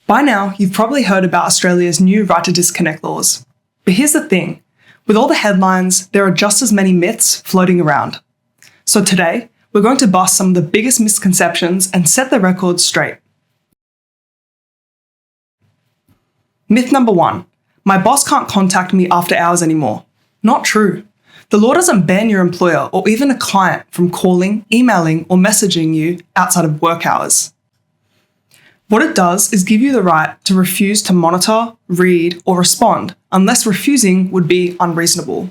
By now, you've probably heard about Australia's new right to disconnect laws. But here's the thing, with all the headlines, there are just as many myths floating around. So today, we're going to bust some of the biggest misconceptions and set the record straight. Myth number 1, my boss can't contact me after hours anymore. Not true. The law doesn't ban your employer or even a client from calling, emailing, or messaging you outside of work hours. What it does is give you the right to refuse to monitor, read, or respond, unless refusing would be unreasonable.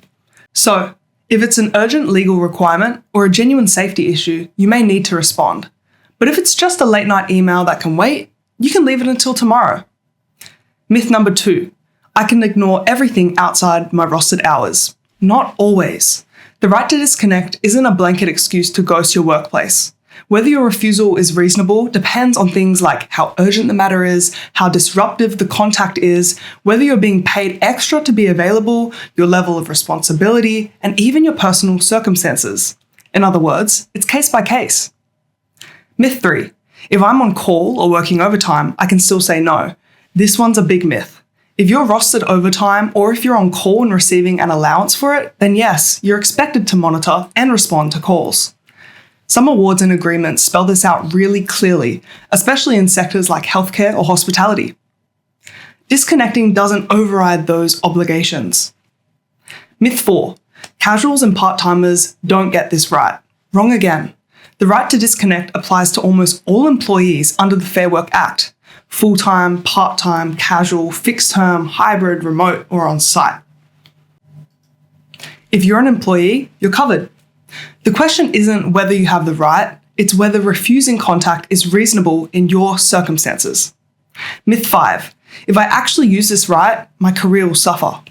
So, if it's an urgent legal requirement or a genuine safety issue, you may need to respond. But if it's just a late night email that can wait, you can leave it until tomorrow. Myth number 2, I can ignore everything outside my rostered hours. Not always. The right to disconnect isn't a blanket excuse to ghost your workplace. Whether your refusal is reasonable depends on things like how urgent the matter is, how disruptive the contact is, whether you're being paid extra to be available, your level of responsibility, and even your personal circumstances. In other words, it's case by case. Myth 3, if I'm on call or working overtime, I can still say no. This one's a big myth. If you're rostered overtime or if you're on call and receiving an allowance for it, then yes, you're expected to monitor and respond to calls. Some awards and agreements spell this out really clearly, especially in sectors like healthcare or hospitality. Disconnecting doesn't override those obligations. Myth 4, casuals and part-timers don't get this right. Wrong again. The right to disconnect applies to almost all employees under the Fair Work Act. Full-time, part-time, casual, fixed-term, hybrid, remote, or on-site. If you're an employee, you're covered. The question isn't whether you have the right, it's whether refusing contact is reasonable in your circumstances. Myth 5, if I actually use this right, my career will suffer.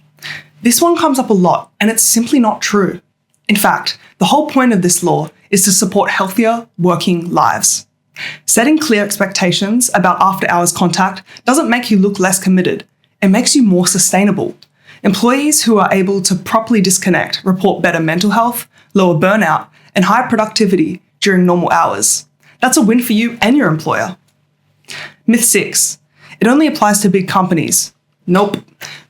This one comes up a lot, and it's simply not true. In fact, the whole point of this law is to support healthier working lives. Setting clear expectations about after-hours contact doesn't make you look less committed. It makes you more sustainable. Employees who are able to properly disconnect report better mental health, lower burnout, and higher productivity during normal hours. That's a win for you and your employer. Myth 6, it only applies to big companies. Nope.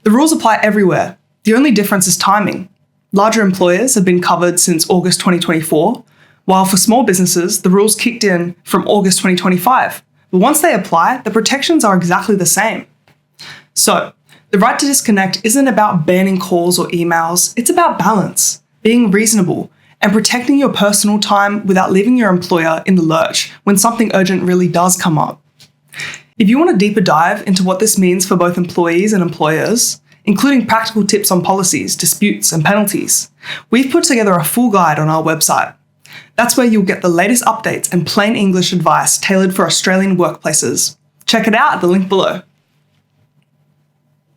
The rules apply everywhere. The only difference is timing. Larger employers have been covered since August 2024, while for small businesses, the rules kicked in from August 2025. But once they apply, the protections are exactly the same. So, the right to disconnect isn't about banning calls or emails, it's about balance, being reasonable, and protecting your personal time without leaving your employer in the lurch when something urgent really does come up. If you want a deeper dive into what this means for both employees and employers, including practical tips on policies, disputes, and penalties, we've put together a full guide on our website. That's where you'll get the latest updates and plain English advice tailored for Australian workplaces. Check it out at the link below.